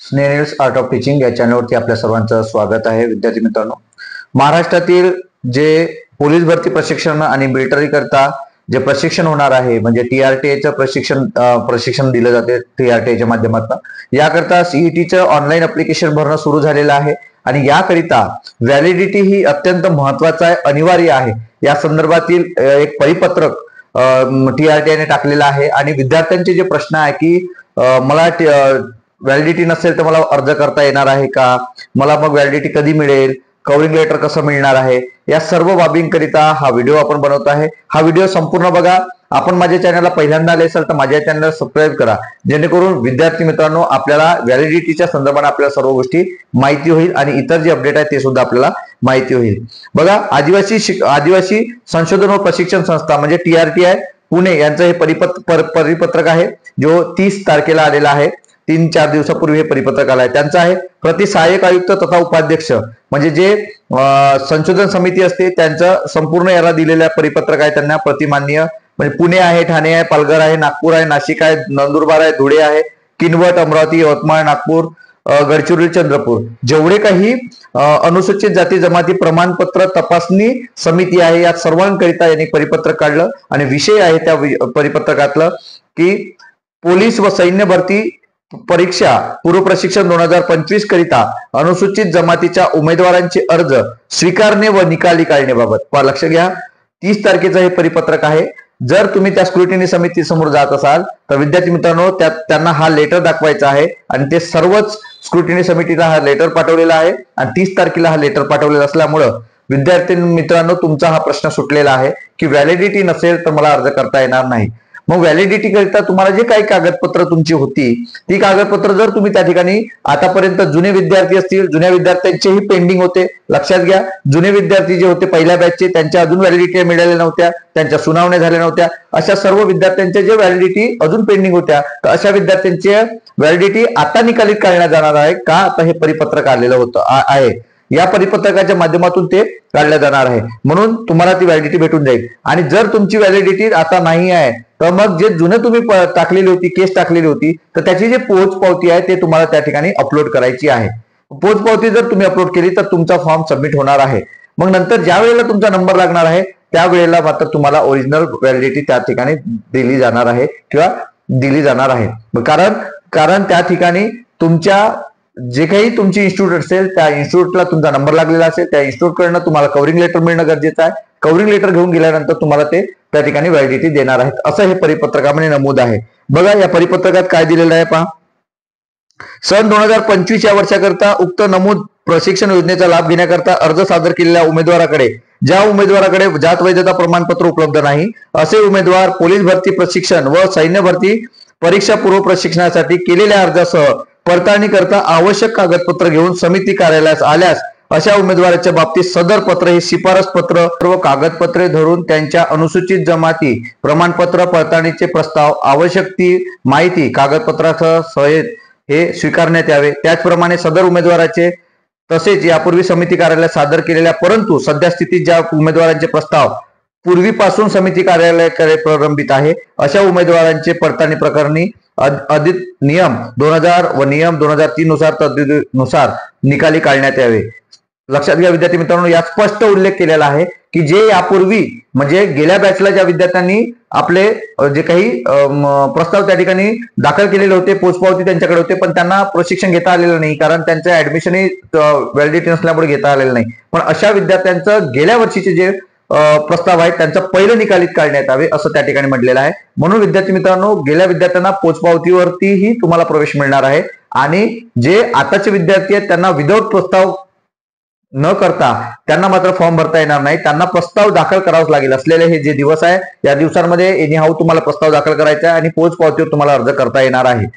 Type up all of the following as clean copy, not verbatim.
Snehal's art of teaching या चॅनलवरती आपल्या सर्वांचं स्वागत आहे. विद्यार्थी मित्रांनो, महाराष्ट्रातील जे पोलीस भरती प्रशिक्षण आणि मिलिटरी करता जे प्रशिक्षण होणार आहे, म्हणजे TRTA प्रशिक्षण दिलं जाते TRTA माध्यमातून. याकरता सीईटीचं ऑनलाईन ऍप्लिकेशन भरणं सुरू झालेलं आहे आणि याकरिता व्हॅलिडिटी ही अत्यंत महत्वाचा आहे, अनिवार्य आहे. या संदर्भातील एक परिपत्रक TRTA ने टाकलेलं आहे आणि विद्यार्थ्यांचे जे प्रश्न आहे की मला व्हॅलिडिटी नसेल तर मला अर्ज करता येणार आहे का, मला मग व्हॅलिडिटी कधी मिळेल, कव्हरिंग लेटर कसं मिळणार आहे, या सर्व बाबींकरिता हा व्हिडिओ आपण बनवत आहे. हा व्हिडिओ संपूर्ण बघा. आपण माझ्या चॅनलला पहिल्यांदा आले असाल तर माझ्या चॅनलला सबस्क्राईब करा, जेणेकरून विद्यार्थी मित्रांनो आपल्याला व्हॅलिडिटीच्या संदर्भात आपल्याला सर्व गोष्टी माहिती होईल आणि इतर जे अपडेट आहे ते सुद्धा आपल्याला माहिती होईल. बघा, आदिवासी संशोधन व प्रशिक्षण संस्था म्हणजे TRTA पुणे यांचं हे परिपत्रक आहे, जो 30 तारखेला आलेला आहे. 3-4 दिवसापूर्वी हे परिपत्रक आलं आहे. त्यांचं आहे प्रति सहाय्यक आयुक्त तथा उपाध्यक्ष, म्हणजे जे संशोधन समिती असते त्यांचं संपूर्ण याला दिलेल्या परिपत्रक आहे. त्यांना प्रतिमान्य म्हणजे पुणे आहे, ठाणे आहे, पालघर आहे, नागपूर आहे, नाशिक आहे, नंदुरबार आहे, धुळे आहे, किनवट, अमरावती, यवतमाळ, नागपूर, गडचिरोली, चंद्रपूर, जेवढे काही अनुसूचित जाती जमाती प्रमाणपत्र तपासणी समिती आहे या सर्वांकरिता यांनी परिपत्रक काढलं. आणि विषय आहे त्या परिपत्रकातलं की पोलीस व सैन्य भरती परीक्षा पूर्व प्रशिक्षण 2025 करिता अनुसूचित जमातीच्या उमेदवारांचे अर्ज स्वीकारणे व निकाली काढण्याबाबत. लक्ष घ्या, 30 तारखेचं हे परिपत्रक आहे. जर तुम्ही त्या स्क्रुटिनी समिती समोर जात असाल तर विद्यार्थी मित्रांनो त्यांना हा लेटर दाखवायचा आहे आणि ते सर्वच स्क्रुटिनी समितीला हा लेटर पाठवलेला आहे आणि 30 तारखेला हा लेटर पाठवलेला असल्यामुळं विद्यार्थी मित्रांनो तुमचा हा प्रश्न सुटलेला आहे की व्हॅलिडिटी नसेल तर मला अर्ज करता येणार नाही. मग व्हॅलिडिटी करिता तुम्हाला जे काही कागदपत्र तुमची होती ती कागदपत्र जर तुम्ही त्या ठिकाणी आतापर्यंत जुने विद्यार्थी असतील, जुन्या विद्यार्थ्यांचेही पेंडिंग होते. लक्षात घ्या, जुने विद्यार्थी जे होते पहिल्या बॅचचे त्यांच्या अजून व्हॅलिडिटी मिळालेल्या नव्हत्या, त्यांच्या सुनावण्या झाल्या नव्हत्या. अशा सर्व विद्यार्थ्यांच्या जे व्हॅलिडिटी अजून पेंडिंग होत्या तर अशा विद्यार्थ्यांची व्हॅलिडिटी आता निकालित करण्यात जाणार आहे का, आता हे परिपत्रक आलेलं होतं आहे. या परिपत्रकाच्या माध्यमातून ते काढलं जाणार आहे, म्हणून तुम्हाला ती व्हॅलिडिटी भेटून जाईल. आणि जर तुमची व्हॅलिडिटी आता नाही आहे तर मग जे जुनं तुम्ही टाकलेली होती, केस टाकलेली होती, तर त्याची जी पोच पावती आहे ते तुम्हाला त्या ठिकाणी अपलोड करायची आहे. पोच पावती जर तुम्ही अपलोड केली तर तुमचा फॉर्म सबमिट होणार आहे. मग नंतर ज्या वेळेला तुमचा नंबर लागणार आहे त्यावेळेला मात्र तुम्हाला ओरिजिनल व्हॅलिडिटी त्या ठिकाणी दिली जाणार आहे किंवा दिली जाणार आहे. कारण त्या ठिकाणी तुमच्या जे काही तुमची इन्स्टिट्यूट असेल त्या इन्स्टिट्यूटला तुमचा नंबर लागलेला असेल, त्या इन्स्टिट्यूटकडनं तुम्हाला कव्हरिंग लेटर मिळणं गरजेचं आहे. कव्हरिंग लेटर घेऊन गेल्यानंतर तुम्हाला ते त्या ठिकाणी व्हॅलिडिटी देणार आहेत, असं हे परिपत्रकामध्ये नमूद आहे. बघा, या परिपत्रकात काय दिलेलं आहे पहा. सन 2025 या वर्षाकरता उक्त नमूद प्रशिक्षण योजनेचा लाभ घेण्याकरता अर्ज सादर केलेल्या उमेदवाराकडे, ज्या उमेदवाराकडे जात वैधता प्रमाणपत्र उपलब्ध नाही असे उमेदवार पोलीस भरती प्रशिक्षण व सैन्य भरती परीक्षा पूर्व प्रशिक्षणासाठी केलेल्या अर्जासह पडताळणी करता आवश्यक कागदपत्र घेऊन समिती कार्यालयास आल्यास अशा उमेदवाराच्या बाबतीत सदर पत्र हे शिफारस पत्र व कागदपत्रे धरून त्यांच्या अनुसूचित जमाती प्रमाणपत्र पडताळणीचे प्रस्ताव आवश्यक ती माहिती कागदपत्रासह सहित हे स्वीकारण्यात यावे. त्याचप्रमाणे सदर उमेदवाराचे तसेच यापूर्वी समिती कार्यालयात सादर केलेल्या परंतु सध्या स्थितीत ज्या उमेदवारांचे प्रस्ताव पूर्वीपासून समिती कार्यालयाकडे प्रलंबित आहे अशा उमेदवारांचे पडताळणी प्रकरणी नियम 2000 व नियम 2003 नुसार तरतुदीनुसार निकाली काढण्यात यावे. लक्षात घ्या विद्यार्थी मित्रांनो, यात स्पष्ट उल्लेख केलेला आहे की जे यापूर्वी म्हणजे गेल्या बॅचला ज्या विद्यार्थ्यांनी आपले जे काही प्रस्ताव त्या ठिकाणी दाखल केलेले होते, पोचपावती त्यांच्याकडे होते, पण त्यांना प्रशिक्षण घेता आलेलं नाही कारण त्यांचं ऍडमिशनही व्हॅलिडिटी नसल्यामुळे घेता आलेलं नाही. पण अशा विद्यार्थ्यांचं गेल्या वर्षीचे जे प्रस्ताव आहेत त्यांचं पहिलं निकालित काढण्यात यावे असं त्या ठिकाणी म्हटलेलं आहे. म्हणून विद्यार्थी मित्रांनो, गेल्या विद्यार्थ्यांना पोचपावतीवरतीही तुम्हाला प्रवेश मिळणार आहे आणि जे आताचे विद्यार्थी आहेत त्यांना विदाऊट प्रस्ताव न करता त्यांना मात्र फॉर्म भरता येणार नाही. त्यांना प्रस्ताव दाखल करावाच लागेल. असलेले हे जे दिवस आहे या दिवसांमध्ये एनी हाऊ तुम्हाला प्रस्ताव दाखल करायचा आहे आणि पोचपावतीवर तुम्हाला अर्ज करता येणार आहे.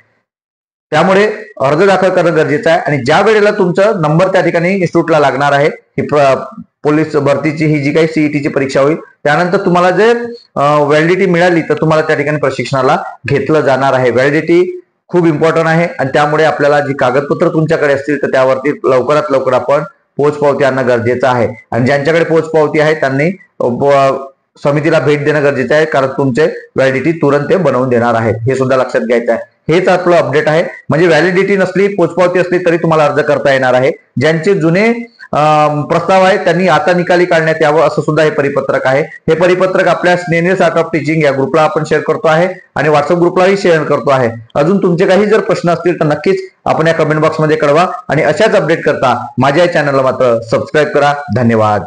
त्यामुळे अर्ज दाखल करणं गरजेचं आहे. आणि ज्या वेळेला तुमचं नंबर त्या ठिकाणी इन्स्टिट्यूटला लागणार आहे, ही पोलीस भरतीची ही जी काही सीईटीची परीक्षा होईल त्यानंतर तुम्हाला जे व्हॅलिडिटी मिळाली तर तुम्हाला त्या ठिकाणी प्रशिक्षणाला घेतलं जाणार आहे. व्हॅलिडिटी खूप इम्पॉर्टंट आहे आणि त्यामुळे आपल्याला जी कागदपत्र तुमच्याकडे असतील तर त्यावरती लवकरात लवकर आपण पोचपावती आणणं गरजेचं आहे. आणि ज्यांच्याकडे पोचपावती आहे त्यांनी समितीला भेट देणं गरजेचं आहे, कारण तुमचे व्हॅलिडिटी तुरंत ते बनवून देणार आहेत, हे सुद्धा लक्षात घ्यायचं आहे. हेच आपलं अपडेट आहे. म्हणजे व्हॅलिडिटी नसली, पोचपावती असली तरी तुम्हाला अर्ज करता येणार आहे. ज्यांचे जुने प्रस्ताव आहेत त्यांनी आता निकाली काढण्यात यावं, असं सुद्धा हे परिपत्रक आहे. हे परिपत्रक आपल्या स्नेनियर्स आर्ट ऑफ टीचिंग या ग्रुपला आपण शेअर करतो आहे आणि व्हॉट्सअप ग्रुपलाही शेअर करतो आहे. अजून तुमचे काही जर प्रश्न असतील तर नक्कीच आपण या कमेंट बॉक्समध्ये कळवा आणि अशाच अपडेट करता माझ्या चॅनलला मात्र सबस्क्राईब करा. धन्यवाद.